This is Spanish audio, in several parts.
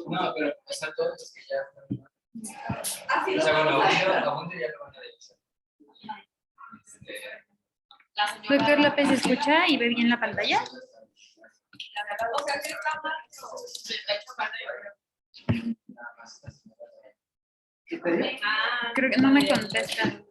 No, pero están todos los que ya. O sea, bueno, aún ya lo van a revisar. Doctor López, ¿se escucha y ve bien la pantalla? Creo que no me contesta.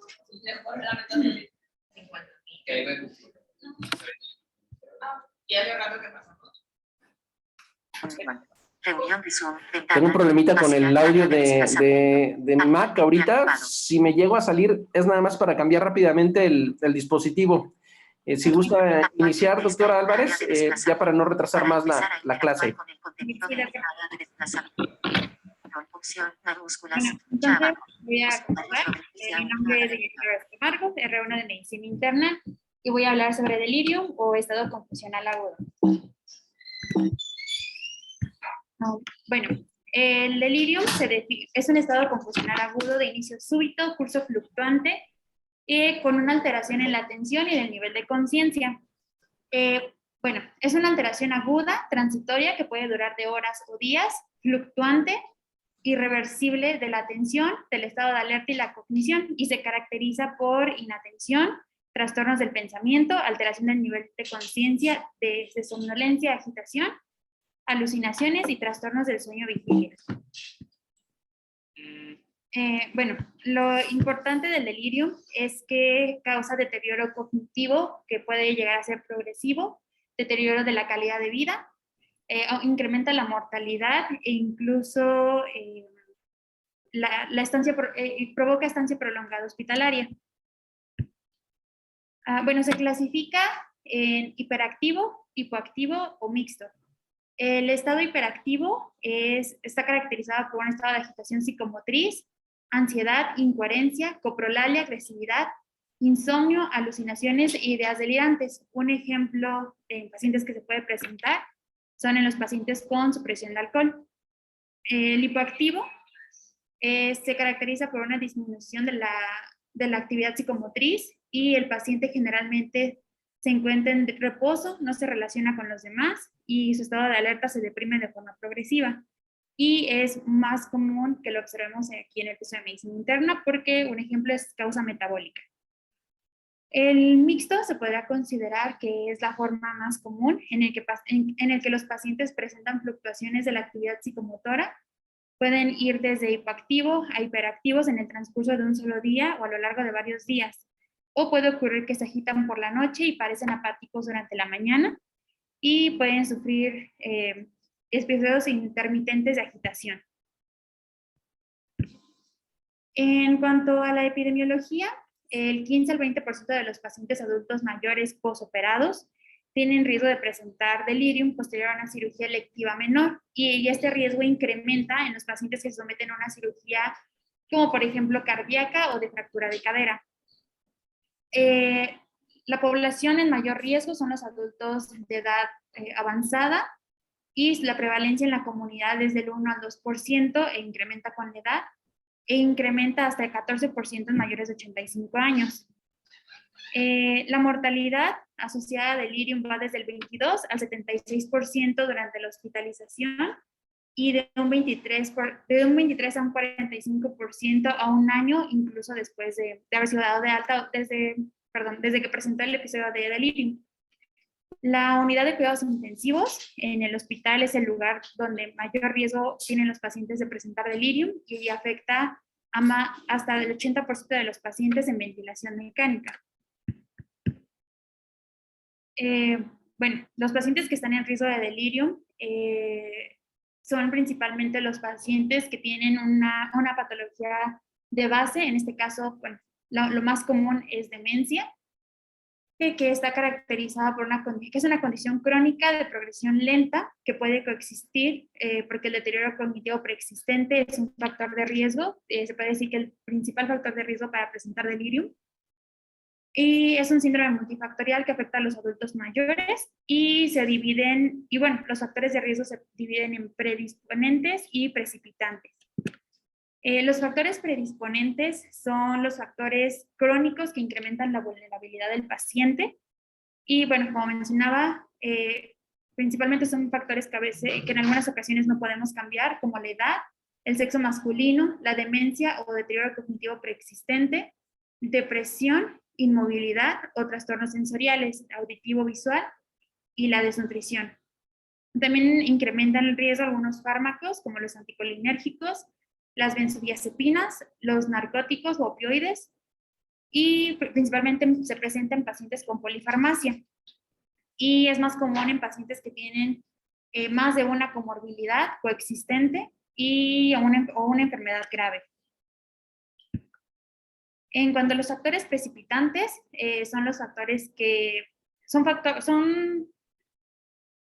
Tengo un problemita con el audio de mi Mac ahorita. Si me llego a salir, es nada más para cambiar rápidamente el dispositivo. Si gusta iniciar, doctora Álvarez, ya para no retrasar más la clase. Bueno, entonces voy a comenzar. Mi nombre es Marcos, R1 de Medicina Interna, y voy a hablar sobre delirium o estado confusional agudo. Bueno, el delirium es un estado confusional agudo de inicio súbito, curso fluctuante, con una alteración en la atención y del nivel de conciencia. Bueno, es una alteración aguda, transitoria, que puede durar de horas o días, fluctuante, irreversible de la atención, del estado de alerta y la cognición, y se caracteriza por inatención, trastornos del pensamiento, alteración del nivel de conciencia, de somnolencia, agitación, alucinaciones y trastornos del sueño vigilia. Bueno, lo importante del delirium es que causa deterioro cognitivo que puede llegar a ser progresivo, deterioro de la calidad de vida, incrementa la mortalidad e incluso provoca estancia prolongada hospitalaria. Bueno, se clasifica en hiperactivo, hipoactivo o mixto. El estado hiperactivo está caracterizado por un estado de agitación psicomotriz, ansiedad, incoherencia, coprolalia, agresividad, insomnio, alucinaciones e ideas delirantes. Un ejemplo en pacientes que se puede presentar son en los pacientes con supresión de alcohol. El hipoactivo se caracteriza por una disminución de la actividad psicomotriz y el paciente generalmente se encuentra en reposo, no se relaciona con los demás y su estado de alerta se deprime de forma progresiva. Y es más común que lo observemos aquí en el curso de medicina interna porque un ejemplo es causa metabólica. El mixto se podrá considerar que es la forma más común en el que los pacientes presentan fluctuaciones de la actividad psicomotora. Pueden ir desde hipoactivo a hiperactivos en el transcurso de un solo día o a lo largo de varios días. O puede ocurrir que se agitan por la noche y parecen apáticos durante la mañana y pueden sufrir episodios intermitentes de agitación. En cuanto a la epidemiología, el 15 al 20% de los pacientes adultos mayores posoperados tienen riesgo de presentar delirium posterior a una cirugía electiva menor y este riesgo incrementa en los pacientes que se someten a una cirugía como por ejemplo cardíaca o de fractura de cadera. La población en mayor riesgo son los adultos de edad avanzada y la prevalencia en la comunidad es del 1 al 2% e incrementa con la edad e incrementa hasta el 14% en mayores de 85 años. La mortalidad asociada a delirium va desde el 22 al 76% durante la hospitalización y de un 23 a un 45% a un año, incluso después de haber sido dado de alta, desde que presentó el episodio de delirium. La unidad de cuidados intensivos en el hospital es el lugar donde mayor riesgo tienen los pacientes de presentar delirium y afecta hasta el 80% de los pacientes en ventilación mecánica. Bueno, los pacientes que están en riesgo de delirium son principalmente los pacientes que tienen una patología de base, en este caso, bueno, lo más común es demencia, que está caracterizada por que es una condición crónica de progresión lenta que puede coexistir porque el deterioro cognitivo preexistente es un factor de riesgo, se puede decir que el principal factor de riesgo para presentar delirium. Y es un síndrome multifactorial que afecta a los adultos mayores y se dividen, y bueno, los factores de riesgo se dividen en predisponentes y precipitantes. Los factores predisponentes son los factores crónicos que incrementan la vulnerabilidad del paciente. Y bueno, como mencionaba, principalmente son factores que en algunas ocasiones no podemos cambiar, como la edad, el sexo masculino, la demencia o deterioro cognitivo preexistente, depresión, inmovilidad o trastornos sensoriales, auditivo, visual y la desnutrición. También incrementan el riesgo algunos fármacos como los anticolinérgicos, las benzodiazepinas, los narcóticos o opioides, y principalmente se presenta en pacientes con polifarmacia. Y es más común en pacientes que tienen más de una comorbilidad coexistente o una enfermedad grave. En cuanto a los factores precipitantes, son los factores que son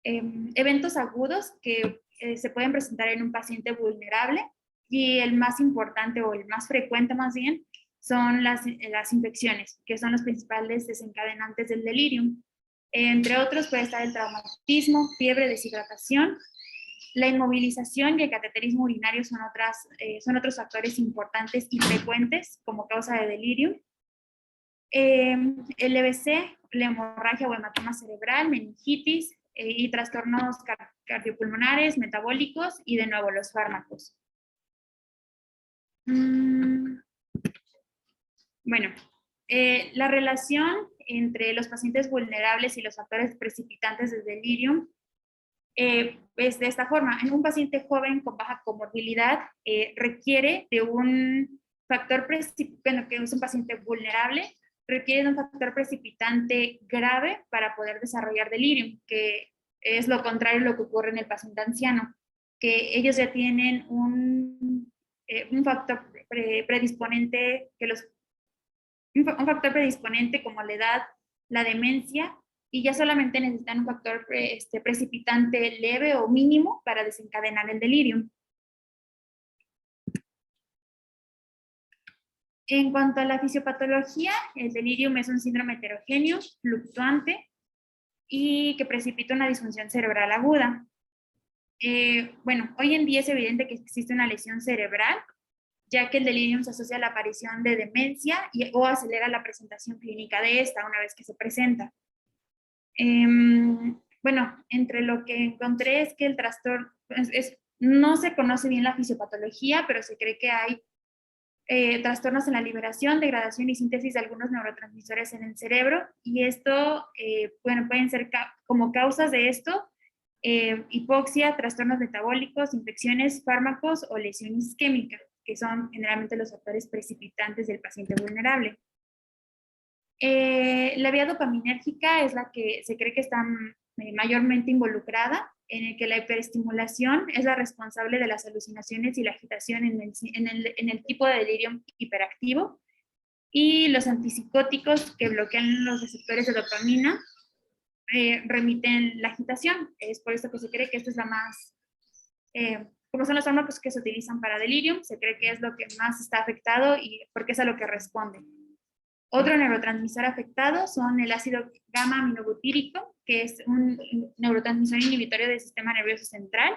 eventos agudos que se pueden presentar en un paciente vulnerable, y el más importante o el más frecuente más bien son las infecciones, que son los principales desencadenantes del delirium. Entre otros puede estar el traumatismo, fiebre, deshidratación, la inmovilización y el cateterismo urinario son otros factores importantes y frecuentes como causa de delirium. El EBC, la hemorragia o hematoma cerebral, meningitis y trastornos cardiopulmonares, metabólicos y de nuevo los fármacos. Bueno, la relación entre los pacientes vulnerables y los factores precipitantes del delirium es de esta forma. En un paciente joven con baja comorbilidad requiere de un factor precipitante, que es un paciente vulnerable, requiere de un factor precipitante grave para poder desarrollar delirium, que es lo contrario a lo que ocurre en el paciente anciano, que ellos ya tienen un factor predisponente, un factor predisponente como la edad, la demencia, y ya solamente necesitan un factor precipitante leve o mínimo para desencadenar el delirium. En cuanto a la fisiopatología, el delirium es un síndrome heterogéneo, fluctuante y que precipita una disfunción cerebral aguda. Bueno, hoy en día es evidente que existe una lesión cerebral, ya que el delirium se asocia a la aparición de demencia o acelera la presentación clínica de esta una vez que se presenta. Bueno, entre lo que encontré es que el trastorno, no se conoce bien la fisiopatología, pero se cree que hay trastornos en la liberación, degradación y síntesis de algunos neurotransmisores en el cerebro, y esto, bueno, pueden ser como causas de esto, hipoxia, trastornos metabólicos, infecciones, fármacos o lesión isquémica, que son generalmente los factores precipitantes del paciente vulnerable. La vía dopaminérgica es la que se cree que está mayormente involucrada, en el que la hiperestimulación es la responsable de las alucinaciones y la agitación en el tipo de delirium hiperactivo, y los antipsicóticos que bloquean los receptores de dopamina remiten la agitación. Es por esto que se cree que esto es la más, como son los fármacos que se utilizan para delirium, se cree que es lo que más está afectado y porque es a lo que responde. Otro neurotransmisor afectado son el ácido gamma aminobutírico, que es un neurotransmisor inhibitorio del sistema nervioso central,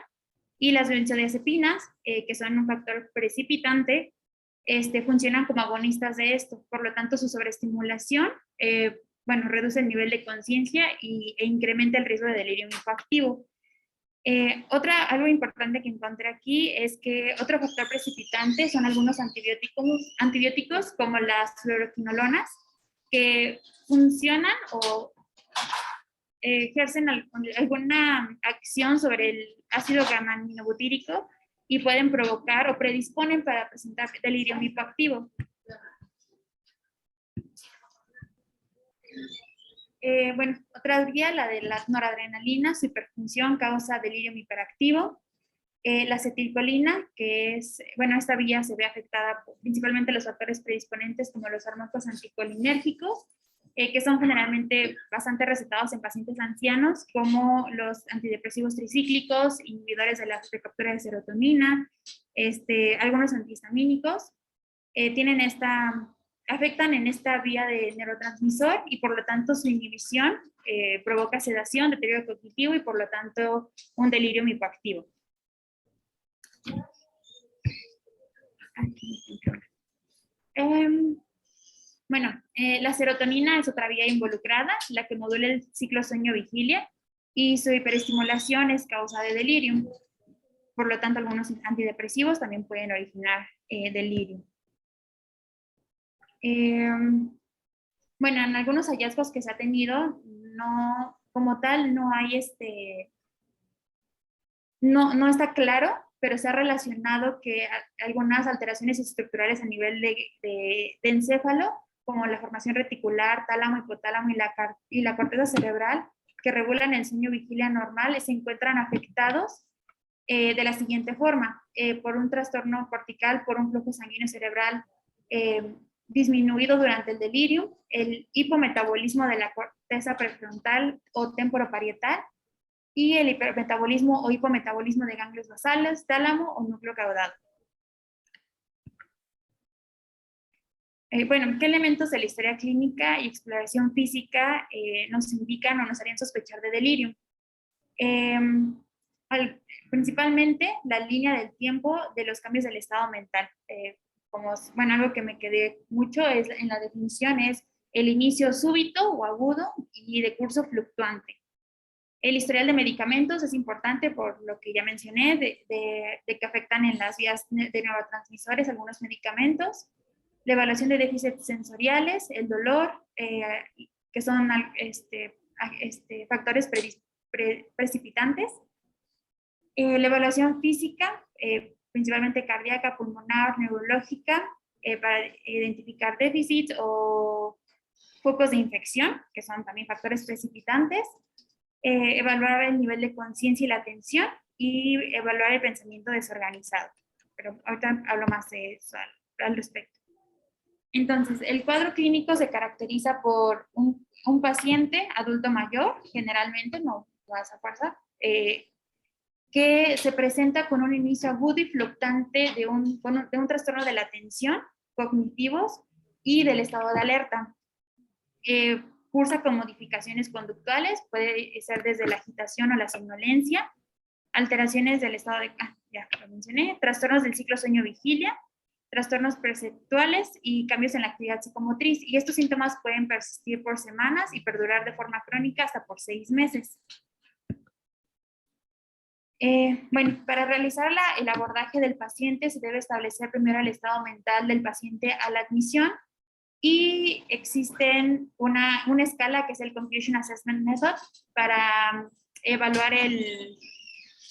y las benzodiazepinas, que son un factor precipitante, funcionan como agonistas de esto. Por lo tanto, su sobreestimulación bueno, reduce el nivel de conciencia e incrementa el riesgo de delirium hipoactivo. Algo importante que encontré aquí es que otro factor precipitante son algunos antibióticos como las fluoroquinolonas, que funcionan o ejercen alguna acción sobre el ácido gamma-aminobutírico y pueden provocar o predisponen para presentar delirium hipoactivo. Bueno, otra vía, la de la noradrenalina, su hiperfunción causa delirium hiperactivo. La acetilcolina, que es, bueno, esta vía se ve afectada principalmente los factores predisponentes como los fármacos anticolinérgicos, que son generalmente bastante recetados en pacientes ancianos, como los antidepresivos tricíclicos, inhibidores de la recaptura de serotonina, algunos antihistamínicos, afectan en esta vía de neurotransmisor y por lo tanto su inhibición provoca sedación, deterioro cognitivo y por lo tanto un delirio hipoactivo. Bueno, la serotonina es otra vía involucrada, la que modula el ciclo sueño-vigilia y su hiperestimulación es causa de delirium. Por lo tanto, algunos antidepresivos también pueden originar delirium. Bueno, en algunos hallazgos que se ha tenido, no, como tal, no hay no está claro, pero se ha relacionado que algunas alteraciones estructurales a nivel de encéfalo, como la formación reticular, tálamo, hipotálamo y la corteza cerebral, que regulan el sueño vigilia normal, se encuentran afectados de la siguiente forma: por un trastorno cortical, por un flujo sanguíneo cerebral disminuido durante el delirium, el hipometabolismo de la corteza prefrontal o temporoparietal, y el hipermetabolismo o hipometabolismo de ganglios basales, tálamo o núcleo caudado. Bueno, ¿qué elementos de la historia clínica y exploración física nos indican o nos harían sospechar de delirium? Principalmente la línea del tiempo de los cambios del estado mental. Bueno, algo que me quedé mucho es en la definición es el inicio súbito o agudo y de curso fluctuante. El historial de medicamentos es importante por lo que ya mencioné, de que afectan en las vías de neurotransmisores algunos medicamentos. La evaluación de déficits sensoriales, el dolor, que son factores precipitantes. La evaluación física, principalmente cardíaca, pulmonar, neurológica, para identificar déficits o focos de infección, que son también factores precipitantes. Evaluar el nivel de conciencia y la atención y evaluar el pensamiento desorganizado. Pero ahorita hablo más de eso al respecto. Entonces, el cuadro clínico se caracteriza por un paciente adulto mayor, generalmente, no vas a fuerza, que se presenta con un inicio agudo y fluctuante de un trastorno de la atención, cognitivos y del estado de alerta. Cursa con modificaciones conductuales, puede ser desde la agitación o la somnolencia, alteraciones del estado de, ya lo mencioné, trastornos del ciclo sueño-vigilia, trastornos perceptuales y cambios en la actividad psicomotriz. Y estos síntomas pueden persistir por semanas y perdurar de forma crónica hasta por 6 meses. Bueno, para realizar el abordaje del paciente se debe establecer primero el estado mental del paciente a la admisión y existen una escala que es el Confusion Assessment Method para evaluar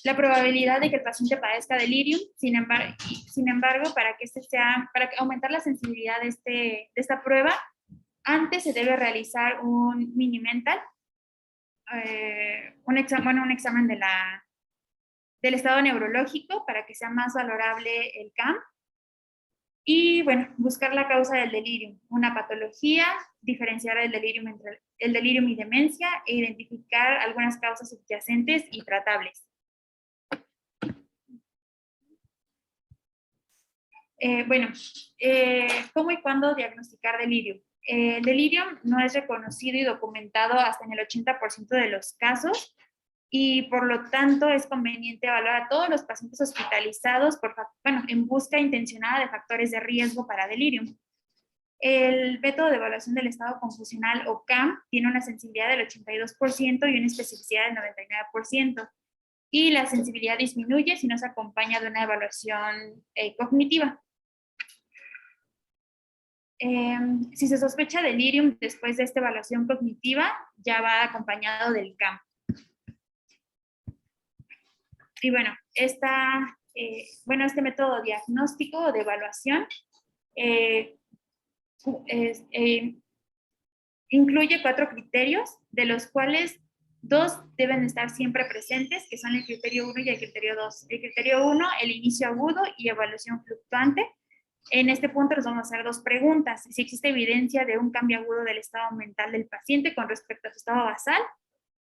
la probabilidad de que el paciente padezca delirium. Sin embargo, para aumentar la sensibilidad de esta prueba, antes se debe realizar un mini mental, un examen del estado neurológico para que sea más valorable el CAM. Y bueno, buscar la causa del delirium, una patología, diferenciar el delirium entre el delirium y demencia e identificar algunas causas subyacentes y tratables. Bueno, ¿cómo y cuándo diagnosticar delirium? El delirium no es reconocido y documentado hasta en el 80% de los casos, y por lo tanto es conveniente evaluar a todos los pacientes hospitalizados en busca intencionada de factores de riesgo para delirium. El método de evaluación del estado confusional o CAM tiene una sensibilidad del 82% y una especificidad del 99%, y la sensibilidad disminuye si no se acompaña de una evaluación cognitiva. Si se sospecha delirium después de esta evaluación cognitiva, ya va acompañado del CAM. Y bueno, este método diagnóstico o de evaluación incluye 4 criterios, de los cuales 2 deben estar siempre presentes, que son el criterio 1 y el criterio 2. El criterio 1, el inicio agudo y evaluación fluctuante. En este punto nos vamos a hacer dos preguntas. Si existe evidencia de un cambio agudo del estado mental del paciente con respecto a su estado basal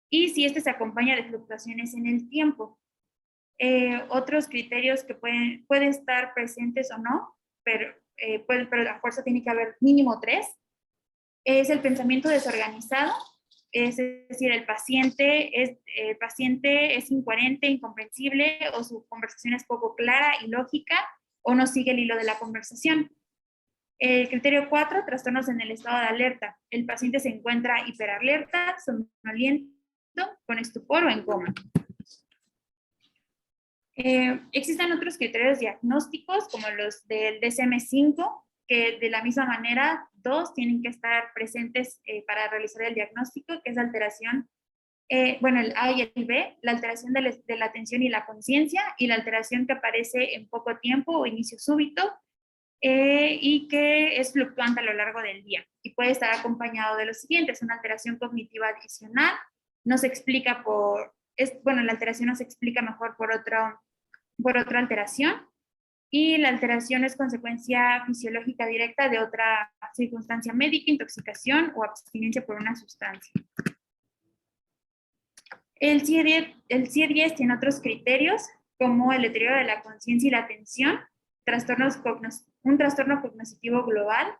y si este se acompaña de fluctuaciones en el tiempo. Otros criterios que pueden estar presentes o no, pero a fuerza tiene que haber mínimo 3. Es el pensamiento desorganizado, es decir, el paciente es incoherente, incomprensible, o su conversación es poco clara y lógica, o no sigue el hilo de la conversación. El criterio 4, trastornos en el estado de alerta. El paciente se encuentra hiperalerta, somnoliento, con estupor o en coma. Existen otros criterios diagnósticos, como los del DSM-5, que de la misma manera, 2 tienen que estar presentes para realizar el diagnóstico, que es la alteración, el A y el B, la alteración de la atención y la conciencia, y la alteración que aparece en poco tiempo o inicio súbito, y que es fluctuante a lo largo del día. Y puede estar acompañado de los siguientes: una alteración cognitiva adicional, no se explica la alteración no se explica mejor por otra alteración, y la alteración es consecuencia fisiológica directa de otra circunstancia médica, intoxicación o abstinencia por una sustancia. El CIE-10 tiene otros criterios, como el deterioro de la conciencia y la atención, un trastorno cognitivo global,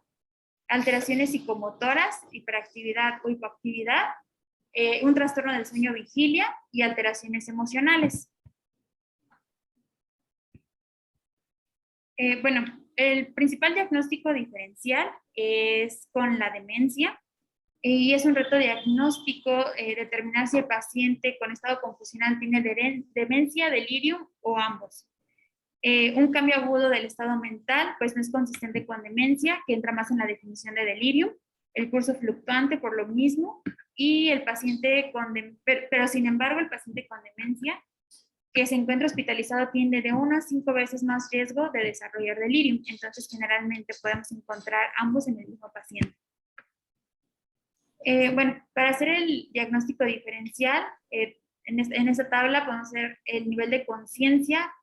alteraciones psicomotoras, hiperactividad o hipoactividad, un trastorno del sueño vigilia y alteraciones emocionales. El principal diagnóstico diferencial es con la demencia, y es un reto diagnóstico determinar si el paciente con estado confusional tiene demencia, delirium o ambos. Un cambio agudo del estado mental pues no es consistente con demencia, que entra más en la definición de delirium, el curso fluctuante por lo mismo, y el paciente pero sin embargo el paciente con demencia que se encuentra hospitalizado tiene de 1 a 5 veces más riesgo de desarrollar delirium. Entonces, generalmente podemos encontrar ambos en el mismo paciente. Para hacer el diagnóstico diferencial, en esta tabla podemos ver el nivel de conciencia.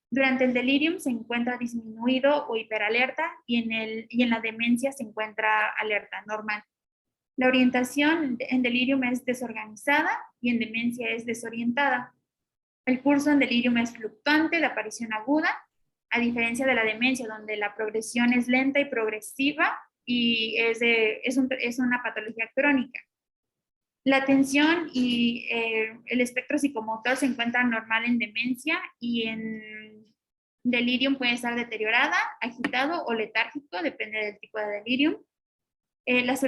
Durante el delirium se encuentra disminuido o hiperalerta, y en la demencia se encuentra alerta, normal. La orientación en delirium es desorganizada y en demencia es desorientada. El curso en delirium es fluctuante, de aparición aguda, a diferencia de la demencia, donde la progresión es lenta y progresiva y es una patología crónica. La atención y el espectro psicomotor se encuentran normal en demencia, y en delirium puede estar deteriorada, agitado o letárgico, depende del tipo de delirium. Las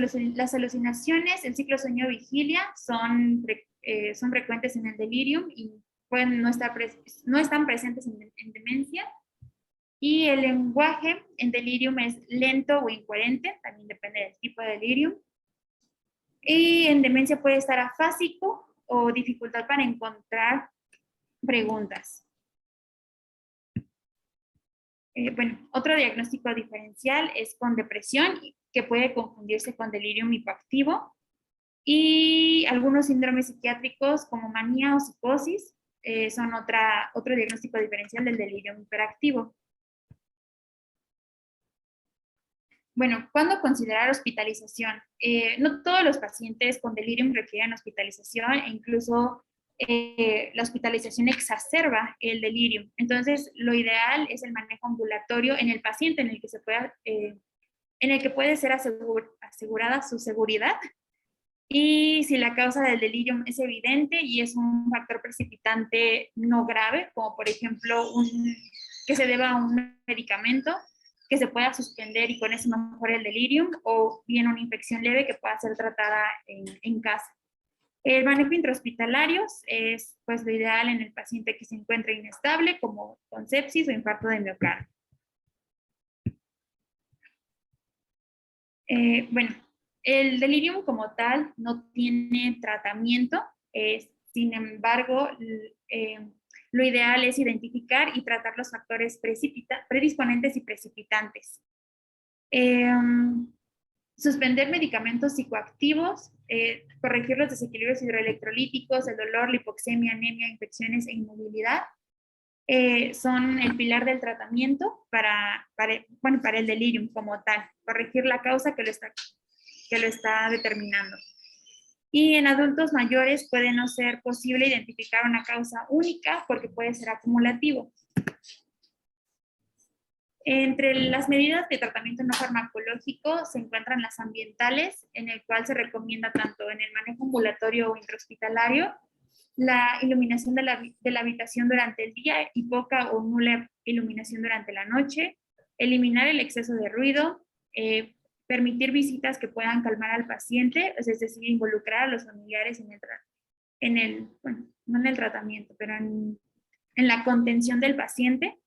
alucinaciones, el ciclo sueño-vigilia son frecuentes en el delirium y pueden no están presentes en demencia. Y el lenguaje en delirium es lento o incoherente, también depende del tipo de delirium. Y en demencia puede estar afásico o dificultad para encontrar preguntas. Otro diagnóstico diferencial es con depresión, que puede confundirse con delirium hipoactivo, y algunos síndromes psiquiátricos como manía o psicosis son otro diagnóstico diferencial del delirium hiperactivo. ¿Cuándo considerar hospitalización? No todos los pacientes con delirium requieren hospitalización, e incluso la hospitalización exacerba el delirium. Entonces, lo ideal es el manejo ambulatorio en el paciente en el que puede ser asegurada su seguridad, y si la causa del delirium es evidente y es un factor precipitante no grave, como por ejemplo que se deba a un medicamento, que se pueda suspender y con eso mejora el delirium, o bien una infección leve que pueda ser tratada en casa. El manejo intrahospitalario es pues lo ideal en el paciente que se encuentra inestable, como con sepsis o infarto de miocardio. El delirium como tal no tiene tratamiento, sin embargo, lo ideal es identificar y tratar los factores predisponentes y precipitantes. Suspender medicamentos psicoactivos, corregir los desequilibrios hidroelectrolíticos, el dolor, la hipoxemia, anemia, infecciones e inmovilidad. son el pilar del tratamiento para el delirium como tal, corregir la causa que lo está determinando. Y en adultos mayores puede no ser posible identificar una causa única porque puede ser acumulativo. Entre las medidas de tratamiento no farmacológico se encuentran las ambientales, en el cual se recomienda tanto en el manejo ambulatorio o intrahospitalario, la iluminación de la habitación durante el día y poca o nula iluminación durante la noche, eliminar el exceso de ruido, permitir visitas que puedan calmar al paciente, es decir, involucrar a los familiares no en el tratamiento, pero en la contención del paciente,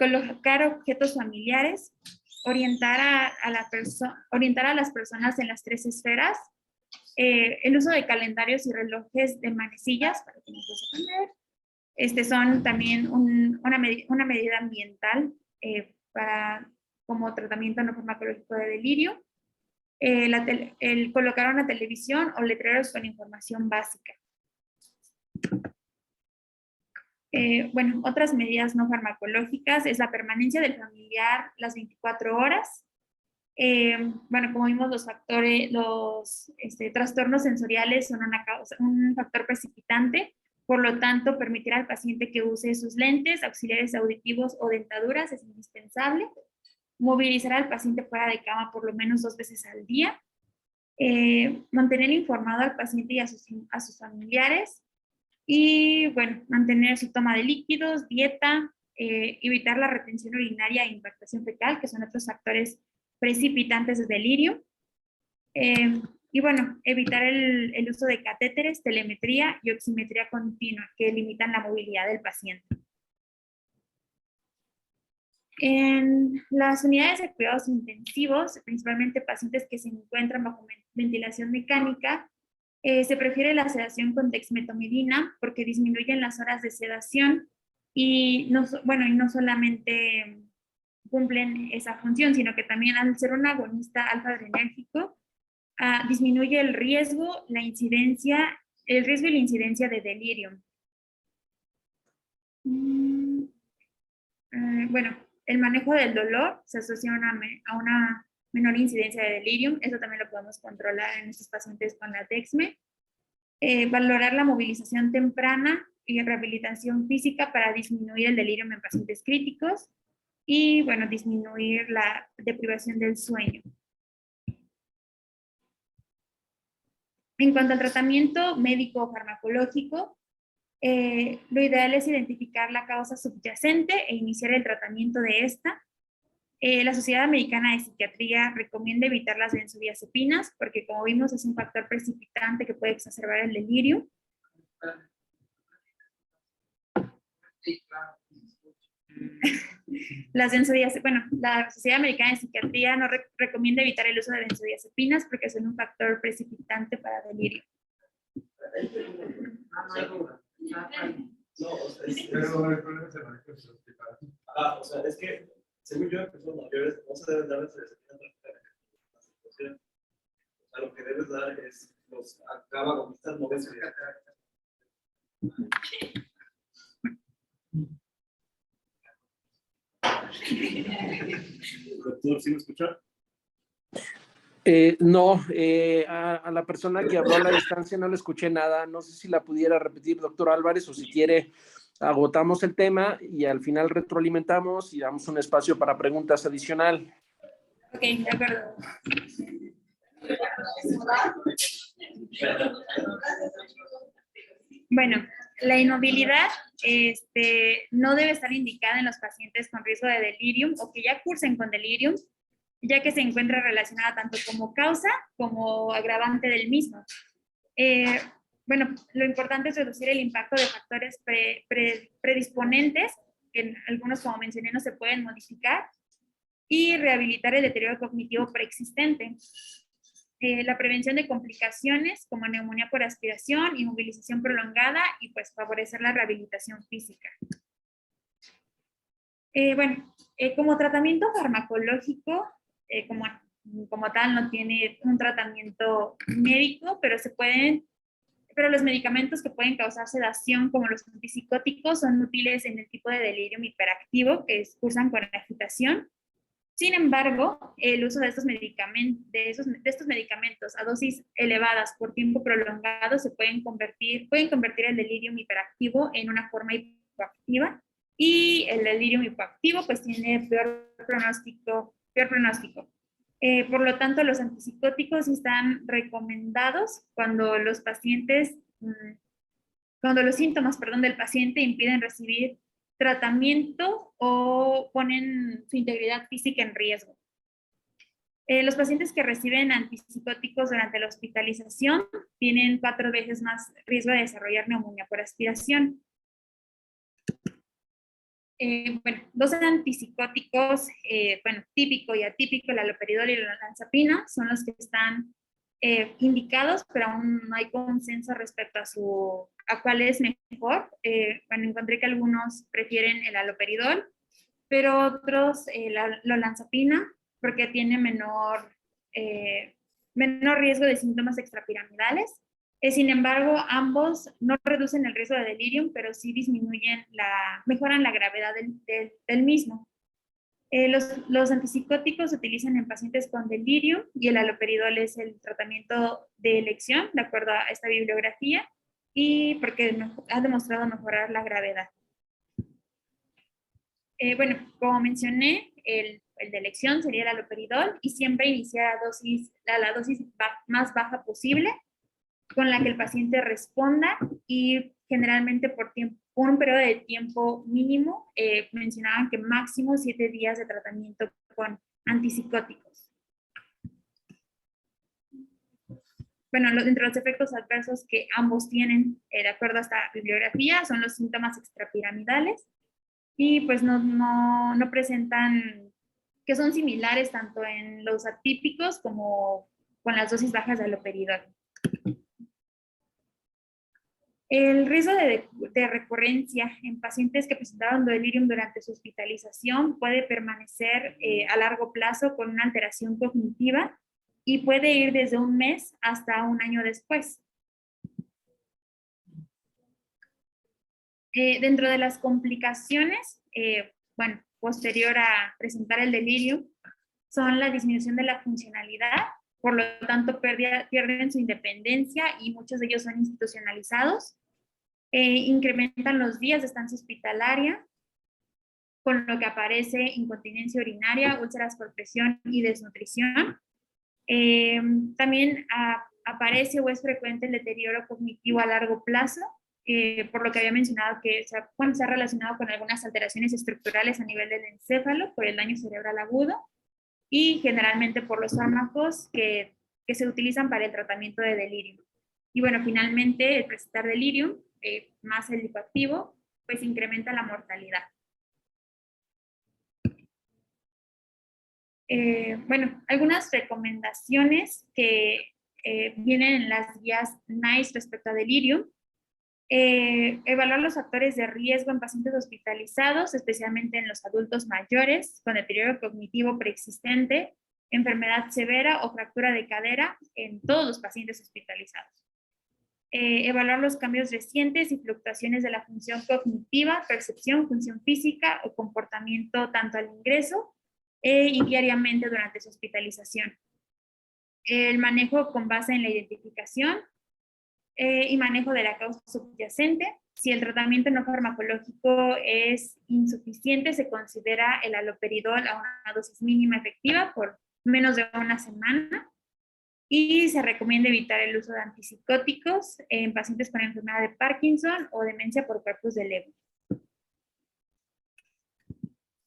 colocar objetos familiares, orientar a las personas en las 3 esferas, el uso de calendarios y relojes de manecillas, para que nos lo sepan ver. Son también una medida ambiental como tratamiento no farmacológico de delirio. El colocar una televisión o letreros con información básica. Otras medidas no farmacológicas es la permanencia del familiar las 24 horas. Como vimos, los trastornos sensoriales son un factor precipitante, por lo tanto, permitir al paciente que use sus lentes, auxiliares auditivos o dentaduras es indispensable. Movilizar al paciente fuera de cama por lo menos 2 veces al día. Mantener informado al paciente y a sus familiares. Y mantener su toma de líquidos, dieta, evitar la retención urinaria e impactación fecal, que son otros factores precipitantes de delirio. Evitar el uso de catéteres, telemetría y oximetría continua, que limitan la movilidad del paciente. En las unidades de cuidados intensivos, principalmente pacientes que se encuentran bajo ventilación mecánica, se prefiere la sedación con dexmedetomidina porque disminuyen las horas de sedación y no solamente cumplen esa función, sino que también al ser un agonista alfa-adrenérgico, disminuye el riesgo y la incidencia de delirium. El manejo del dolor se asocia a una menor incidencia de delirium. Eso también lo podemos controlar en estos pacientes con la dexme. Valorar la movilización temprana y rehabilitación física para disminuir el delirium en pacientes críticos y, disminuir la deprivación del sueño. En cuanto al tratamiento médico o farmacológico, lo ideal es identificar la causa subyacente e iniciar el tratamiento de esta. La Sociedad Americana de Psiquiatría recomienda evitar las benzodiazepinas porque, como vimos, es un factor precipitante que puede exacerbar el delirio. La Sociedad Americana de Psiquiatría no recomienda evitar el uso de benzodiazepinas porque son un factor precipitante para delirio. Es que, según yo, en personas mayores no se deben dar benzodiazepinas. Lo que debes dar es los agonistas no benzodiazepinas. Doctor, ¿sí me escucha? No, a la persona que habló a la distancia no le escuché nada. No sé si la pudiera repetir, doctor Álvarez, o si quiere, agotamos el tema y al final retroalimentamos y damos un espacio para preguntas adicional. Ok, de acuerdo. La inmovilidad no debe estar indicada en los pacientes con riesgo de delirium o que ya cursen con delirium, ya que se encuentra relacionada tanto como causa como agravante del mismo. Lo importante es reducir el impacto de factores predisponentes, que algunos, como mencioné, no se pueden modificar, y rehabilitar el deterioro cognitivo preexistente. La prevención de complicaciones como neumonía por aspiración, inmovilización prolongada y favorecer la rehabilitación física. Como tratamiento farmacológico, como tal no tiene un tratamiento médico, pero se pueden pero los medicamentos que pueden causar sedación, como los antipsicóticos, son útiles en el tipo de delirium hiperactivo que cursan con agitación. Sin embargo, el uso de estos medicamentos a dosis elevadas por tiempo prolongado pueden convertir el delirium hiperactivo en una forma hipoactiva, y el delirium hipoactivo pues tiene peor pronóstico. Por lo tanto, los antipsicóticos están recomendados cuando los síntomas del paciente impiden recibir tratamiento o ponen su integridad física en riesgo. Los pacientes que reciben antipsicóticos durante la hospitalización tienen 4 veces más riesgo de desarrollar neumonía por aspiración. Dos antipsicóticos, típico y atípico, el haloperidol y la olanzapina, son los que están indicados, pero aún no hay consenso respecto a cuál es mejor. Encontré que algunos prefieren el haloperidol, pero otros la olanzapina, porque tiene menor riesgo de síntomas extrapiramidales. Sin embargo, ambos no reducen el riesgo de delirium, pero sí mejoran la gravedad del mismo. Los antipsicóticos se utilizan en pacientes con delirium y el haloperidol es el tratamiento de elección, de acuerdo a esta bibliografía, y porque ha demostrado mejorar la gravedad. Como mencioné, el de elección sería el haloperidol, y siempre iniciar la dosis más baja posible, con la que el paciente responda, y generalmente por un periodo de tiempo mínimo. Mencionaban que máximo 7 días de tratamiento con antipsicóticos. Entre los efectos adversos que ambos tienen, de acuerdo a esta bibliografía, son los síntomas extrapiramidales, y pues no presentan, que son similares tanto en los atípicos como con las dosis bajas de haloperidol. El riesgo de recurrencia en pacientes que presentaron delirium durante su hospitalización puede permanecer a largo plazo con una alteración cognitiva, y puede ir desde un mes hasta un año después. Dentro de las complicaciones, posterior a presentar el delirium, son la disminución de la funcionalidad, por lo tanto pierden su independencia y muchos de ellos son institucionalizados. Incrementan los días de estancia hospitalaria, con lo que aparece incontinencia urinaria, úlceras por presión y desnutrición. También aparece o es frecuente el deterioro cognitivo a largo plazo, por lo que había mencionado que se ha relacionado con algunas alteraciones estructurales a nivel del encéfalo por el daño cerebral agudo, y generalmente por los fármacos que se utilizan para el tratamiento de delirium. Y finalmente, el presentar delirium, más el hipoactivo, pues incrementa la mortalidad. Algunas recomendaciones que vienen en las guías NICE respecto a delirium. Evaluar los factores de riesgo en pacientes hospitalizados, especialmente en los adultos mayores, con deterioro cognitivo preexistente, enfermedad severa o fractura de cadera en todos los pacientes hospitalizados. Evaluar los cambios recientes y fluctuaciones de la función cognitiva, percepción, función física o comportamiento tanto al ingreso y diariamente durante su hospitalización. El manejo con base en la identificación y manejo de la causa subyacente. Si el tratamiento no farmacológico es insuficiente, se considera el haloperidol a una dosis mínima efectiva por menos de una semana, y se recomienda evitar el uso de antipsicóticos en pacientes con enfermedad de Parkinson o demencia por corpus de Lewy.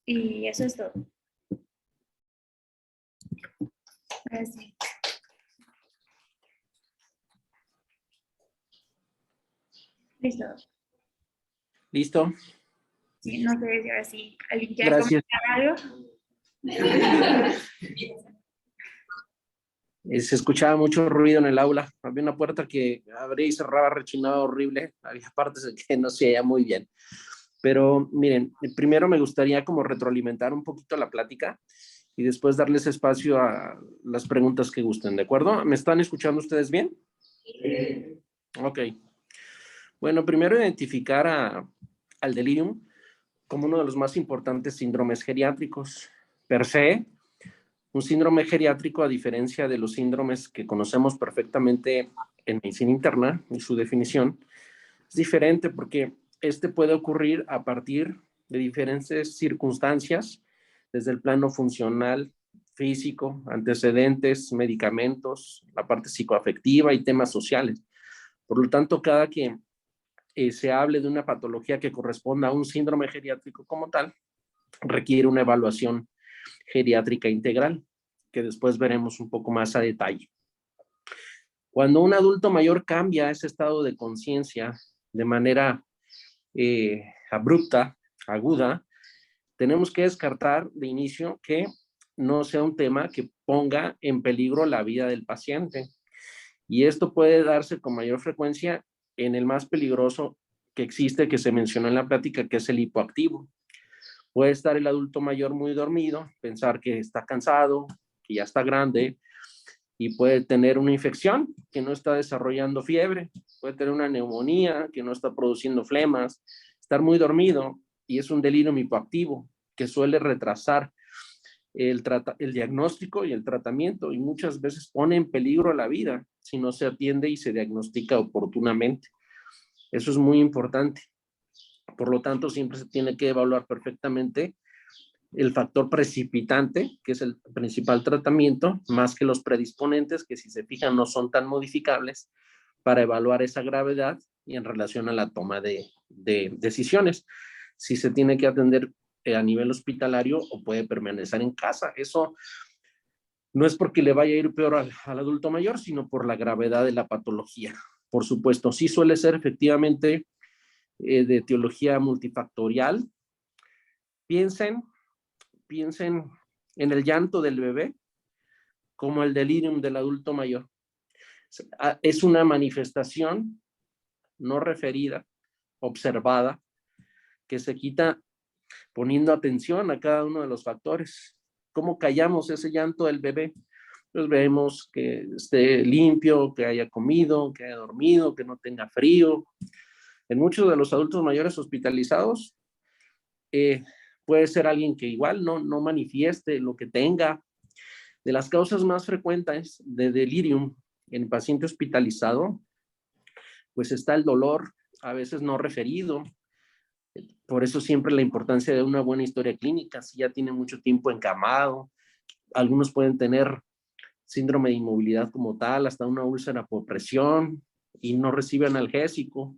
Y eso es todo. Gracias. Listo. ¿Listo? Sí, no sé si ahora sí alguien quiere Gracias. comentar algo. Se escuchaba mucho ruido en el aula. Había una puerta que abría y cerraba, rechinaba horrible. Había partes en que no se oía muy bien. Pero miren, primero me gustaría como retroalimentar un poquito la plática y después darles espacio a las preguntas que gusten, ¿de acuerdo? ¿Me están escuchando ustedes bien? Sí. Ok. Bueno, primero identificar al delirium como uno de los más importantes síndromes geriátricos. Per se, un síndrome geriátrico, a diferencia de los síndromes que conocemos perfectamente en medicina interna y su definición, es diferente porque este puede ocurrir a partir de diferentes circunstancias, desde el plano funcional, físico, antecedentes, medicamentos, la parte psicoafectiva y temas sociales. Por lo tanto, cada que se hable de una patología que corresponda a un síndrome geriátrico como tal, requiere una evaluación geriátrica integral, que después veremos un poco más a detalle. Cuando un adulto mayor cambia ese estado de conciencia de manera abrupta, aguda, tenemos que descartar de inicio que no sea un tema que ponga en peligro la vida del paciente. Y esto puede darse con mayor frecuencia en el más peligroso que existe, que se mencionó en la plática, que es el hipoactivo. Puede estar el adulto mayor muy dormido, pensar que está cansado, que ya está grande, y puede tener una infección que no está desarrollando fiebre, puede tener una neumonía que no está produciendo flemas, estar muy dormido, y es un delirio hipoactivo que suele retrasar el diagnóstico y el tratamiento, y muchas veces pone en peligro la vida si no se atiende y se diagnostica oportunamente. Eso es muy importante. Por lo tanto, siempre se tiene que evaluar perfectamente el factor precipitante, que es el principal tratamiento, más que los predisponentes, que si se fijan no son tan modificables, para evaluar esa gravedad y en relación a la toma de decisiones. Si se tiene que atender a nivel hospitalario o puede permanecer en casa. Eso no es porque le vaya a ir peor al adulto mayor, sino por la gravedad de la patología. Por supuesto, sí suele ser efectivamente de etiología multifactorial. Piensen en el llanto del bebé como el delirium del adulto mayor. Es una manifestación no referida, observada, que se quita poniendo atención a cada uno de los factores. ¿Cómo callamos ese llanto del bebé? Pues vemos que esté limpio, que haya comido, que haya dormido, que no tenga frío. En muchos de los adultos mayores hospitalizados, puede ser alguien que igual no manifieste lo que tenga. De las causas más frecuentes de delirium en paciente hospitalizado, pues está el dolor, a veces no referido. Por eso siempre la importancia de una buena historia clínica. Si ya tiene mucho tiempo encamado, algunos pueden tener síndrome de inmovilidad como tal, hasta una úlcera por presión y no recibe analgésico.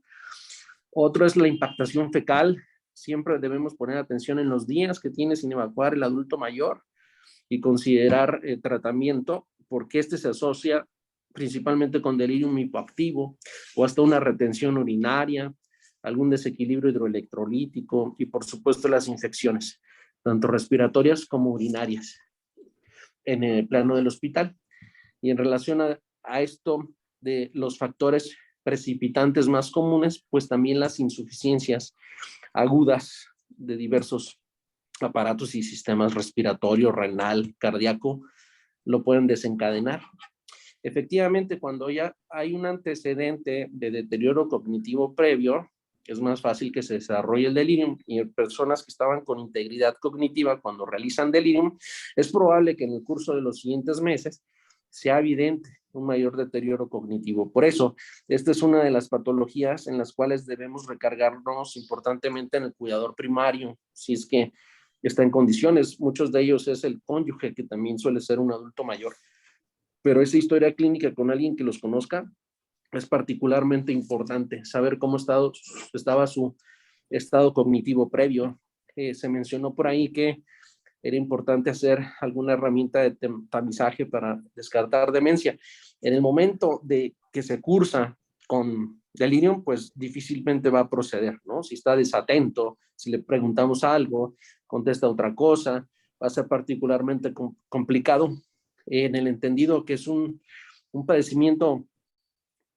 Otro es la impactación fecal. Siempre debemos poner atención en los días que tiene sin evacuar el adulto mayor y considerar tratamiento, porque este se asocia principalmente con delirium hipoactivo o hasta una retención urinaria, algún desequilibrio hidroelectrolítico y por supuesto las infecciones, tanto respiratorias como urinarias en el plano del hospital. Y en relación a esto de los factores precipitantes más comunes, pues también las insuficiencias agudas de diversos aparatos y sistemas respiratorio, renal, cardíaco, lo pueden desencadenar. Efectivamente, cuando ya hay un antecedente de deterioro cognitivo previo, es más fácil que se desarrolle el delirium, y en personas que estaban con integridad cognitiva cuando realizan delirium, es probable que en el curso de los siguientes meses sea evidente un mayor deterioro cognitivo. Por eso, esta es una de las patologías en las cuales debemos recargarnos importantemente en el cuidador primario, si es que está en condiciones. Muchos de ellos es el cónyuge, que también suele ser un adulto mayor. Pero esa historia clínica con alguien que los conozca es particularmente importante, saber cómo estaba su estado cognitivo previo. Se mencionó por ahí que era importante hacer alguna herramienta de tamizaje para descartar demencia. En el momento de que se cursa con delirium, pues difícilmente va a proceder, ¿no? Si está desatento, si le preguntamos algo, contesta otra cosa, va a ser particularmente complicado, en el entendido que es un padecimiento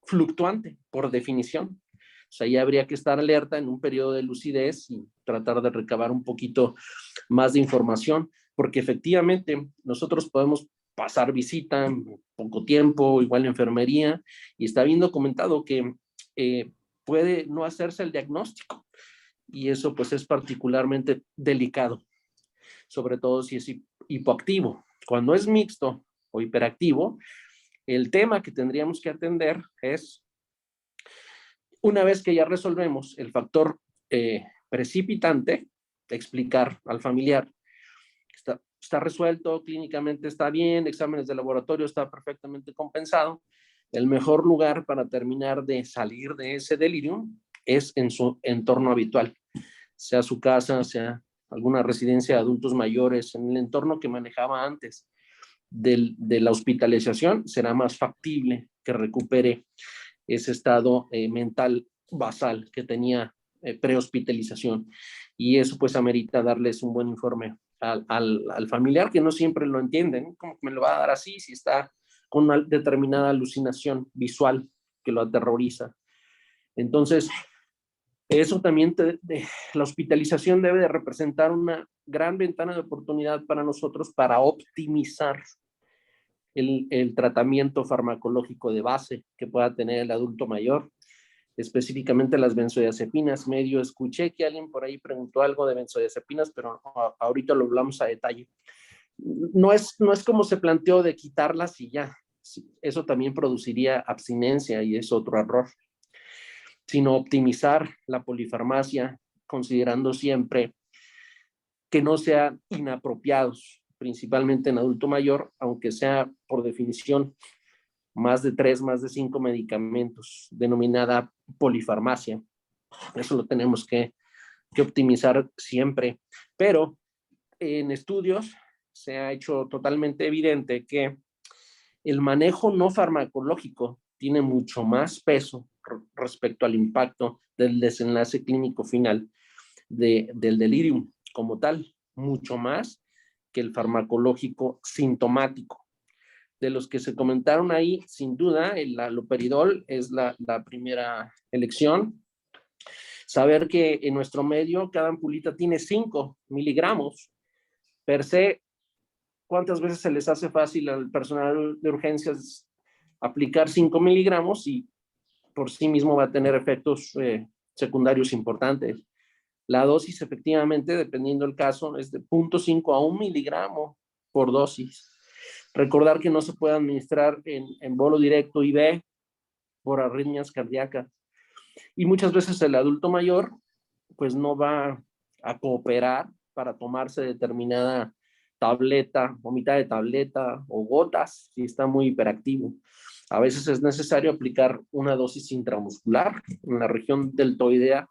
fluctuante, por definición. O sea, ya habría que estar alerta en un periodo de lucidez y tratar de recabar un poquito más de información, porque efectivamente nosotros podemos pasar visita, poco tiempo, igual enfermería, y está bien documentado que puede no hacerse el diagnóstico y eso pues es particularmente delicado, sobre todo si es hipoactivo. Cuando es mixto o hiperactivo, el tema que tendríamos que atender es, una vez que ya resolvemos el factor precipitante, explicar al familiar, está resuelto, clínicamente está bien, exámenes de laboratorio está perfectamente compensado. El mejor lugar para terminar de salir de ese delirium es en su entorno habitual, sea su casa, sea alguna residencia de adultos mayores, en el entorno que manejaba antes de la hospitalización, será más factible que recupere ese estado mental basal que tenía prehospitalización. Y eso pues amerita darles un buen informe al familiar, que no siempre lo entienden. ¿Cómo me lo va a dar así si está con una determinada alucinación visual que lo aterroriza? Entonces, eso también, la hospitalización debe de representar una gran ventana de oportunidad para nosotros para optimizar el tratamiento farmacológico de base que pueda tener el adulto mayor, específicamente las benzodiazepinas. Medio escuché que alguien por ahí preguntó algo de benzodiazepinas, pero ahorita lo hablamos a detalle. No es como se planteó de quitarlas y ya. Eso también produciría abstinencia y es otro error, sino optimizar la polifarmacia, considerando siempre que no sean inapropiados, principalmente en adulto mayor, aunque sea por definición más de 3, más de 5 medicamentos, denominada polifarmacia. Eso lo tenemos que optimizar siempre. Pero en estudios se ha hecho totalmente evidente que el manejo no farmacológico tiene mucho más peso respecto al impacto del desenlace clínico final del delirium como tal, mucho más que el farmacológico sintomático. De los que se comentaron ahí, sin duda, el haloperidol es la primera elección. Saber que en nuestro medio cada ampulita tiene 5 miligramos. Per se, ¿cuántas veces se les hace fácil al personal de urgencias aplicar 5 miligramos y por sí mismo va a tener efectos secundarios importantes? La dosis, efectivamente, dependiendo del caso, es de 0.5 a 1 miligramo por dosis. Recordar que no se puede administrar en bolo directo IV por arritmias cardíacas. Y muchas veces el adulto mayor pues no va a cooperar para tomarse determinada tableta o mitad de tableta o gotas si está muy hiperactivo. A veces es necesario aplicar una dosis intramuscular en la región deltoidea,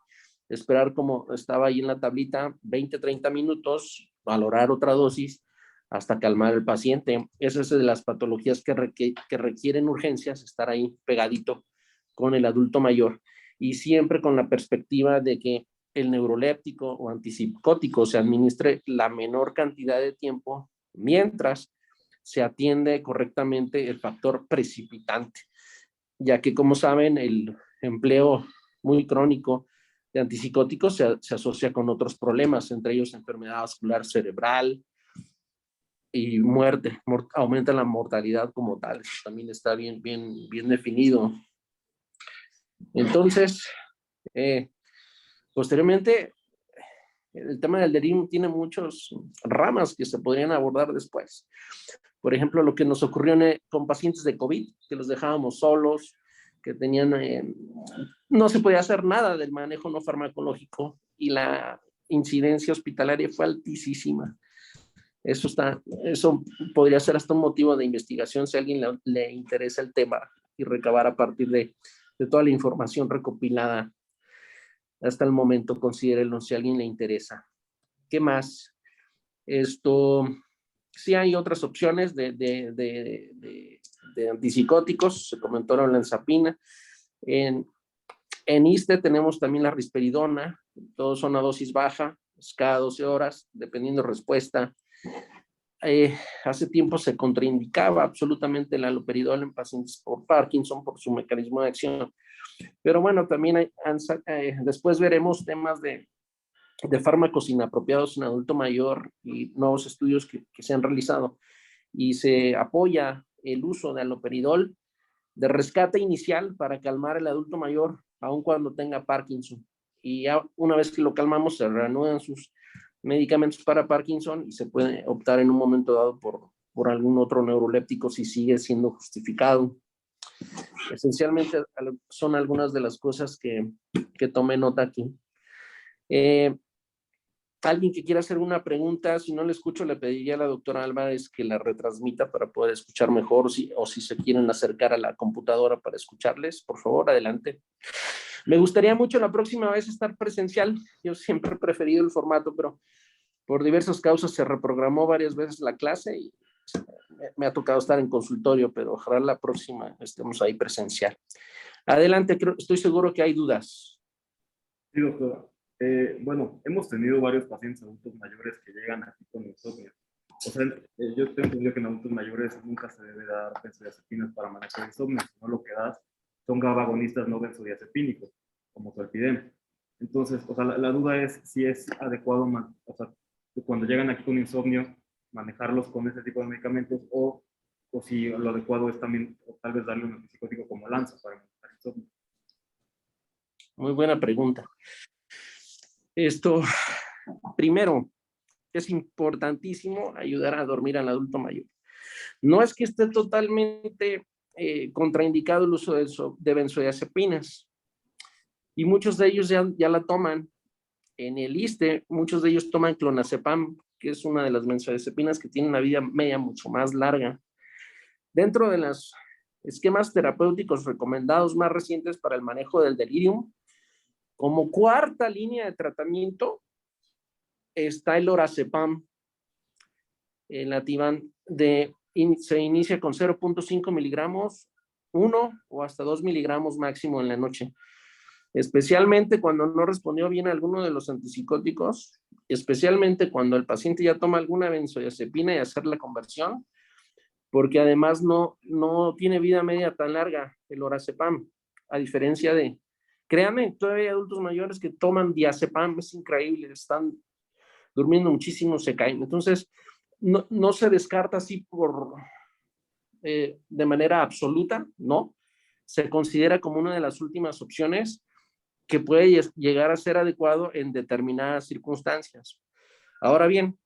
esperar como estaba ahí en la tablita 20-30 minutos, valorar otra dosis hasta calmar al paciente. Esa es de las patologías que requieren urgencias, estar ahí pegadito con el adulto mayor y siempre con la perspectiva de que el neuroléptico o antipsicótico se administre la menor cantidad de tiempo mientras se atiende correctamente el factor precipitante, ya que como saben el empleo muy crónico de antipsicóticos se asocia con otros problemas, entre ellos enfermedad vascular cerebral y muerte, aumenta la mortalidad como tal. Eso también está bien definido. Entonces, posteriormente, el tema del delirium tiene muchas ramas que se podrían abordar después. Por ejemplo, lo que nos ocurrió con pacientes de COVID, que los dejábamos solos, que tenían, no se podía hacer nada del manejo no farmacológico y la incidencia hospitalaria fue altísima. Eso podría ser hasta un motivo de investigación si a alguien le interesa el tema y recabar a partir de toda la información recopilada hasta el momento, considérenlo si a alguien le interesa. ¿Qué más? Sí hay otras opciones de antipsicóticos, se comentó la olanzapina. En ISSSTE tenemos también la risperidona, todos son a dosis baja, cada 12 horas, dependiendo respuesta. Hace tiempo se contraindicaba absolutamente el haloperidol en pacientes por Parkinson por su mecanismo de acción. Pero bueno, también después veremos temas de fármacos inapropiados en adulto mayor y nuevos estudios que se han realizado. Y se apoya el uso de haloperidol de rescate inicial para calmar al adulto mayor, aun cuando tenga Parkinson. Y ya una vez que lo calmamos, se reanudan sus medicamentos para Parkinson y se puede optar en un momento dado por algún otro neuroléptico si sigue siendo justificado. Esencialmente son algunas de las cosas que tomé nota aquí. Alguien que quiera hacer una pregunta, si no le escucho, le pediría a la doctora Álvarez que la retransmita para poder escuchar mejor, o si se quieren acercar a la computadora para escucharles, por favor, adelante. Me gustaría mucho la próxima vez estar presencial. Yo siempre he preferido el formato, pero por diversas causas se reprogramó varias veces la clase y me ha tocado estar en consultorio, pero ojalá la próxima estemos ahí presencial. Adelante, estoy seguro que hay dudas. Sí, doctora. Bueno, hemos tenido varios pacientes adultos mayores que llegan aquí con insomnio. O sea, yo tengo entendido que en adultos mayores nunca se debe dar benzodiazepinas para manejar insomnio, sino lo que das son GABA-agonistas no benzodiazepínicos, como Zolpidem. Entonces, o sea, la duda es si es adecuado, o sea, cuando llegan aquí con insomnio, manejarlos con ese tipo de medicamentos, o si lo adecuado es también, o tal vez darle un antipsicótico como Lanza para manejar insomnio. Muy buena pregunta. Primero, es importantísimo ayudar a dormir al adulto mayor. No es que esté totalmente contraindicado el uso de benzodiazepinas, y muchos de ellos ya la toman. En el ISSSTE, muchos de ellos toman clonazepam, que es una de las benzodiazepinas que tiene una vida media mucho más larga. Dentro de los esquemas terapéuticos recomendados más recientes para el manejo del delirium, como cuarta línea de tratamiento, está el lorazepam, el Ativan, se inicia con 0.5 miligramos, 1 o hasta 2 miligramos máximo en la noche. Especialmente cuando no respondió bien a alguno de los antipsicóticos, especialmente cuando el paciente ya toma alguna benzodiazepina y hacer la conversión, porque además no tiene vida media tan larga el lorazepam, a diferencia de, créanme, todavía hay adultos mayores que toman diazepam, es increíble, están durmiendo muchísimo, se caen. Entonces, no se descarta así de manera absoluta, ¿no? Se considera como una de las últimas opciones que puede llegar a ser adecuado en determinadas circunstancias. Ahora bien,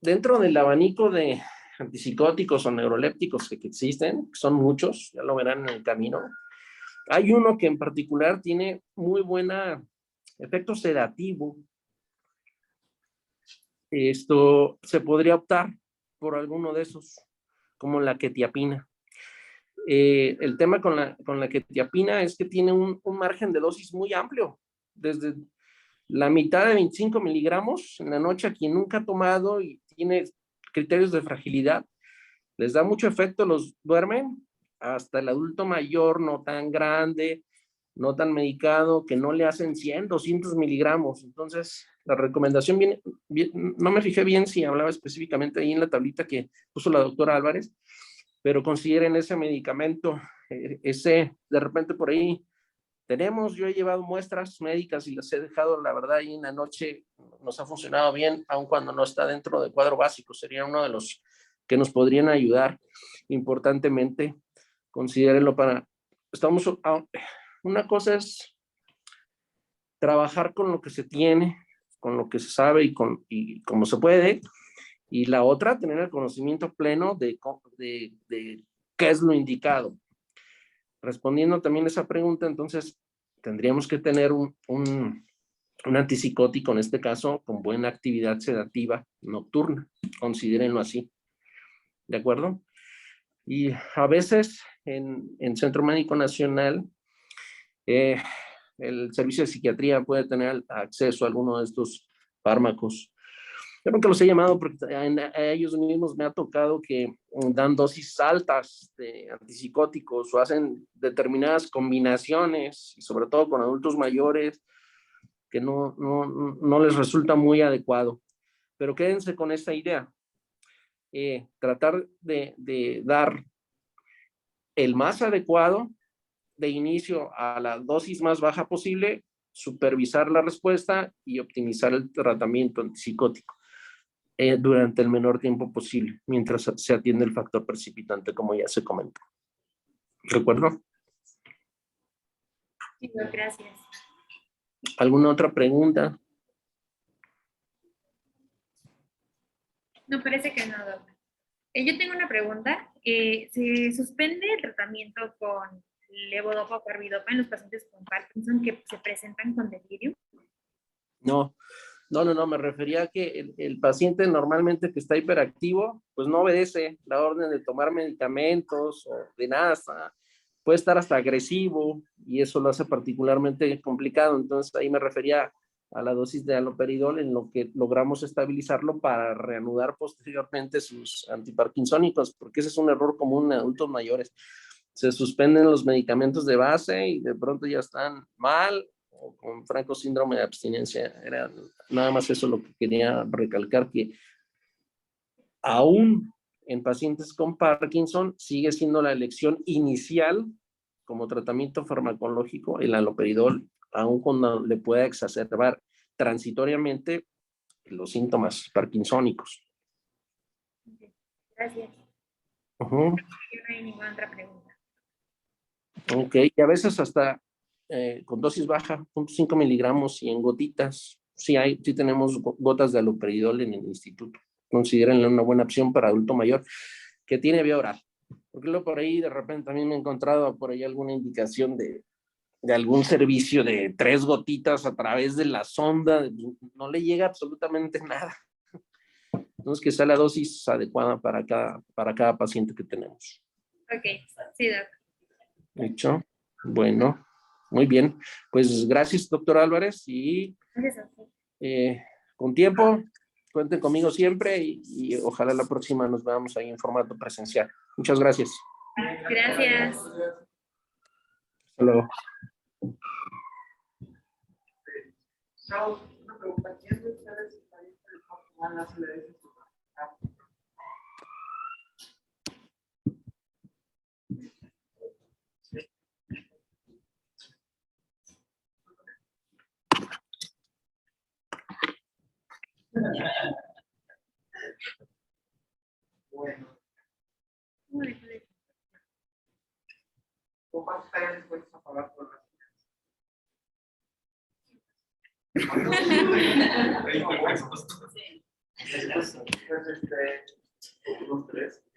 dentro del abanico de antipsicóticos o neurolépticos que existen, que son muchos, ya lo verán en el camino, hay uno que en particular tiene muy buen efecto sedativo. Se podría optar por alguno de esos, como la quetiapina. El tema con la quetiapina es que tiene un margen de dosis muy amplio, desde la mitad de 25 miligramos en la noche a quien nunca ha tomado y tiene criterios de fragilidad, les da mucho efecto, los duermen, hasta el adulto mayor no tan grande, no tan medicado, que no le hacen 100, 200 miligramos. Entonces, la recomendación no me fijé bien si hablaba específicamente ahí en la tablita que puso la doctora Álvarez, pero consideren ese medicamento, de repente por ahí yo he llevado muestras médicas y las he dejado, la verdad, ahí en la noche, nos ha funcionado bien, aun cuando no está dentro del cuadro básico, sería uno de los que nos podrían ayudar importantemente. Considérenlo una cosa es trabajar con lo que se tiene, con lo que se sabe y como se puede, y la otra, tener el conocimiento pleno de qué es lo indicado. Respondiendo también a esa pregunta, entonces tendríamos que tener un antipsicótico, en este caso, con buena actividad sedativa nocturna. Considérenlo así. ¿De acuerdo? Y a veces en Centro Médico Nacional, el servicio de psiquiatría puede tener acceso a alguno de estos fármacos. Yo nunca los he llamado porque a ellos mismos me ha tocado que dan dosis altas de antipsicóticos o hacen determinadas combinaciones, y sobre todo con adultos mayores, que no les resulta muy adecuado. Pero quédense con esta idea. Tratar de dar el más adecuado de inicio a la dosis más baja posible, supervisar la respuesta y optimizar el tratamiento antipsicótico durante el menor tiempo posible, mientras se atiende el factor precipitante, como ya se comentó. ¿De acuerdo? Sí, doc, gracias. ¿Alguna otra pregunta? No, parece que no, doc. Yo tengo una pregunta. ¿Se suspende el tratamiento con levodopa o carbidopa en los pacientes con Parkinson que se presentan con delirio? No, me refería a que el paciente normalmente que está hiperactivo, pues no obedece la orden de tomar medicamentos o de nada, puede estar hasta agresivo y eso lo hace particularmente complicado. Entonces ahí me refería a la dosis de haloperidol en lo que logramos estabilizarlo para reanudar posteriormente sus antiparkinsónicos, porque ese es un error común en adultos mayores. Se suspenden los medicamentos de base y de pronto ya están mal o con franco síndrome de abstinencia. Era nada más eso lo que quería recalcar, que aún en pacientes con Parkinson sigue siendo la elección inicial como tratamiento farmacológico el haloperidol, aun cuando le pueda exacerbar transitoriamente los síntomas parkinsónicos. Gracias. Uh-huh. Yo no hay ninguna otra pregunta. Ok, y a veces hasta con dosis baja, 0.5 miligramos y en gotitas. Sí tenemos gotas de haloperidol en el instituto. Considérenla una buena opción para adulto mayor que tiene vía oral. Porque luego por ahí de repente también me he encontrado por ahí alguna indicación de algún servicio de 3 gotitas a través de la sonda. No le llega absolutamente nada. Entonces que sea la dosis adecuada para cada paciente que tenemos. Ok, sí, doc. ¿Hecho? Bueno, muy bien. Pues gracias, doctor Álvarez, y Gracias a usted. con tiempo, cuenten conmigo siempre y ojalá la próxima nos veamos ahí en formato presencial. Muchas gracias. Gracias. Hasta luego. Una pregunta, ¿quién de ustedes está interesado en la CLS? Bueno, ¿cuánto estarían dispuestos a pagar por las pues, unos 3.